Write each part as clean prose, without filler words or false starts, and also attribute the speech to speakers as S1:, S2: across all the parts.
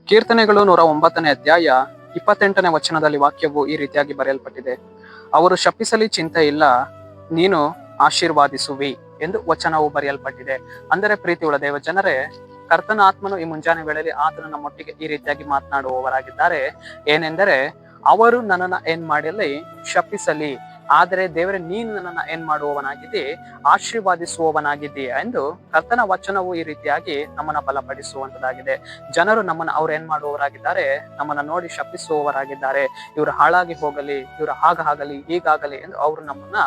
S1: ಕೀರ್ತನೆಗಳು 109ನೇ ಅಧ್ಯಾಯ 28ನೇ ವಚನದಲ್ಲಿ ವಾಕ್ಯವು ಈ ರೀತಿಯಾಗಿ ಬರೆಯಲ್ಪಟ್ಟಿದೆ. ಅವರು ಶಪಿಸಲಿ ಚಿಂತೆ ಇಲ್ಲ, ನೀನು ಆಶೀರ್ವಾದಿಸುವಿ ಎಂದು ವಚನವು ಬರೆಯಲ್ಪಟ್ಟಿದೆ. ಅಂದರೆ ಪ್ರೀತಿಯುಳ್ಳ ದೇವ ಜನರೇ, ಕರ್ತನ ಆತ್ಮನು ಈ ಮುಂಜಾನೆ ವೇಳೆಯಲ್ಲಿ ಆತನು ನಮ್ಮೊಟ್ಟಿಗೆ ಈ ರೀತಿಯಾಗಿ ಮಾತನಾಡುವವರಾಗಿದ್ದಾರೆ. ಏನೆಂದರೆ, ಅವರು ನನ್ನನ್ನ ಏನ್ ಮಾಡಲಿ, ಶಪಿಸಲಿ, ಆದರೆ ದೇವರೇ ನೀನು ನನ್ನನ್ನ ಏನ್ ಮಾಡುವವನಾಗಿದ್ದಿ, ಆಶೀರ್ವಾದಿಸುವವನಾಗಿದ್ದೀಯ ಎಂದು ಕರ್ತನ ವಚನವು ಈ ರೀತಿಯಾಗಿ ನಮ್ಮನ್ನ ಬಲಪಡಿಸುವಂತದಾಗಿದೆ. ಜನರು ನಮ್ಮನ್ನ ಅವ್ರು ಏನ್ ಮಾಡುವವರಾಗಿದ್ದಾರೆ, ನಮ್ಮನ್ನ ನೋಡಿ ಶಪಿಸುವವರಾಗಿದ್ದಾರೆ. ಇವರು ಹಾಳಾಗಿ ಹೋಗಲಿ, ಇವರು ಹಾಗಾಗಲಿ ಹೀಗಾಗಲಿ ಎಂದು ಅವರು ನಮ್ಮನ್ನ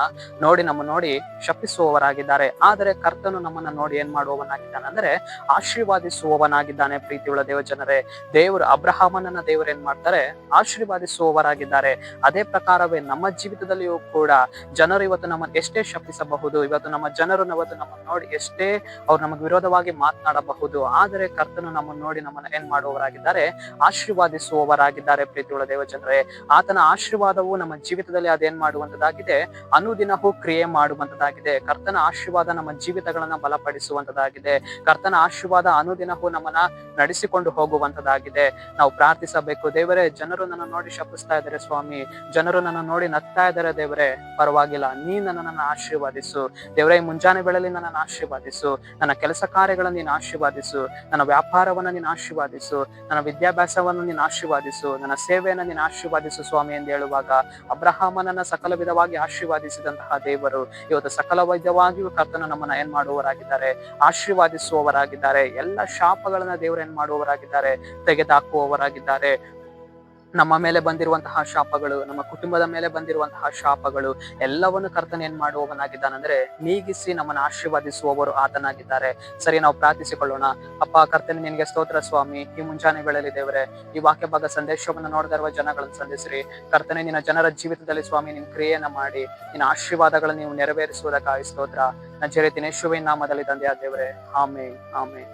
S1: ನೋಡಿ ಶಪಿಸುವವರಾಗಿದ್ದಾರೆ. ಆದರೆ ಕರ್ತನು ನಮ್ಮನ್ನ ನೋಡಿ ಏನ್ ಮಾಡುವವನಾಗಿದ್ದಾನೆ ಅಂದ್ರೆ ಆಶೀರ್ವಾದಿಸುವವನಾಗಿದ್ದಾನೆ. ಪ್ರೀತಿಯುಳ್ಳ ದೇವ ಜನರೇ, ದೇವರು ಅಬ್ರಹಾಮನನ್ನ ದೇವರು ಏನ್ ಮಾಡ್ತಾರೆ, ಆಶೀರ್ವಾದಿಸುವವರಾಗಿದ್ದಾರೆ. ಅದೇ ಪ್ರಕಾರವೇ ನಮ್ಮ ಜೀವಿತದಲ್ಲಿಯೂ ಕೂಡ ಜನರು ಇವತ್ತು ನಮ್ಮನ್ನು ಎಷ್ಟೇ ಶಪಿಸಬಹುದು, ಇವತ್ತು ನಮ್ಮ ಜನರು ನಮ್ಮನ್ನು ನೋಡಿ ಎಷ್ಟೇ ಅವ್ರು ನಮಗೆ ವಿರೋಧವಾಗಿ ಮಾತನಾಡಬಹುದು, ಆದರೆ ಕರ್ತನು ನಮ್ಮನ್ನು ನೋಡಿ ನಮ್ಮನ್ನು ಏನ್ ಮಾಡುವವರಾಗಿದ್ದಾರೆ, ಆಶೀರ್ವಾದಿಸುವವರಾಗಿದ್ದಾರೆ. ಪ್ರೀತಿಯುಳ್ಳ ದೇವ ಜನರೇ, ಆತನ ಆಶೀರ್ವಾದವು ನಮ್ಮ ಜೀವಿತದಲ್ಲಿ ಅದೇನ್ ಮಾಡುವಂತದಾಗಿದೆ, ಅನುದಿನವೂ ಕ್ರಿಯೆ ಮಾಡುವಂತದಾಗಿದೆ. ಕರ್ತನ ಆಶೀರ್ವಾದ ನಮ್ಮ ಜೀವಿತಗಳನ್ನ ಬಲಪಡಿಸುವಂತದಾಗಿದೆ. ಕರ್ತನ ಆಶೀರ್ವಾದ ಅನುದಿನವೂ ನಮ್ಮನ್ನ ನಡೆಸಿಕೊಂಡು ಹೋಗುವಂತದಾಗಿದೆ. ನಾವು ಪ್ರಾರ್ಥಿಸಬೇಕು, ದೇವರೇ ಜನರು ನನ್ನ ನೋಡಿ ಶಪಿಸ್ತಾ ಇದ್ದಾರೆ ಸ್ವಾಮಿ, ಜನರು ನನ್ನ ನೋಡಿ ನಗ್ತಾ ಇದ್ದಾರೆ, ದೇವರೇ ಪರವಾಗಿಲ್ಲ, ನೀ ನನ್ನನ್ನು ಆಶೀರ್ವಾದಿಸು. ದೇವರೇ ಮುಂಜಾನೆ ವೇಳೆಯಲ್ಲಿ ನನ್ನನ್ನು ಆಶೀರ್ವಾದಿಸು, ನನ್ನ ಕೆಲಸ ಕಾರ್ಯಗಳನ್ನು ನೀನು ಆಶೀರ್ವಾದಿಸು, ನನ್ನ ವ್ಯಾಪಾರವನ್ನು ನೀನು ಆಶೀರ್ವಾದಿಸು, ನನ್ನ ವಿದ್ಯಾಭ್ಯಾಸವನ್ನು ನೀನು ಆಶೀರ್ವಾದಿಸು, ನನ್ನ ಸೇವೆಯನ್ನು ನೀನು ಆಶೀರ್ವಾದಿಸು ಸ್ವಾಮಿ ಎಂದು ಹೇಳುವಾಗ ಅಬ್ರಹಾಮನನ್ನ ಸಕಲ ವಿಧವಾಗಿ ಆಶೀರ್ವಾದಿಸಿದಂತಹ ದೇವರು ಇವತ್ತು ಸಕಲ ವಿಧವಾಗಿಯೂ ಕರ್ತನು ನಮ್ಮನ್ನ ಏನ್ ಮಾಡುವವರಾಗಿದ್ದಾರೆ, ಆಶೀರ್ವಾದಿಸುವವರಾಗಿದ್ದಾರೆ. ಎಲ್ಲ ಶಾಪಗಳನ್ನ ದೇವರು ಏನ್ ಮಾಡುವವರಾಗಿದ್ದಾರೆ, ತೆಗೆದುಹಾಕುವವರಾಗಿದ್ದಾರೆ. ನಮ್ಮ ಮೇಲೆ ಬಂದಿರುವಂತಹ ಶಾಪಗಳು, ನಮ್ಮ ಕುಟುಂಬದ ಮೇಲೆ ಬಂದಿರುವಂತಹ ಶಾಪಗಳು ಎಲ್ಲವನ್ನು ಕರ್ತನ ಏನ್ ಮಾಡುವವನಾಗಿದ್ದಾನಂದ್ರೆ ನೀಗಿಸಿ ನಮ್ಮನ್ನು ಆಶೀರ್ವಾದಿಸುವವರು ಆತನಾಗಿದ್ದಾರೆ. ಸರಿ, ನಾವು ಪ್ರಾರ್ಥಿಸಿಕೊಳ್ಳೋಣ. ಅಪ್ಪ ಕರ್ತನೆ, ನಿನಗೆ ಸ್ತೋತ್ರ ಸ್ವಾಮಿ. ಈ ಮುಂಜಾನೆ ವೇಳೆಯಲ್ಲಿ ದೇವರೇ ಈ ವಾಕ್ಯ ಭಾಗ ಸಂದೇಶವನ್ನು ನೋಡ್ತಾ ಇರುವ ಜನಗಳನ್ನು ಸಂಧಿಸ್ರಿ. ಕರ್ತನೆ, ನಿನ್ನ ಜನರ ಜೀವಿತದಲ್ಲಿ ಸ್ವಾಮಿ ನಿನ್ ಕ್ರಿಯೆಯನ್ನ ಮಾಡಿ ನಿನ್ನ ಆಶೀರ್ವಾದಗಳನ್ನು ನೀವು ನೆರವೇರಿಸುವುದಕ್ಕಾಗಿ ಸ್ತೋತ್ರ. ನಜರೇತಿನ ಯೇಸುವಿನ ನಾಮದಲ್ಲಿ ತಂದೆಯಾದ ದೇವರೇ, ಆಮೆನ್, ಆಮೆನ್.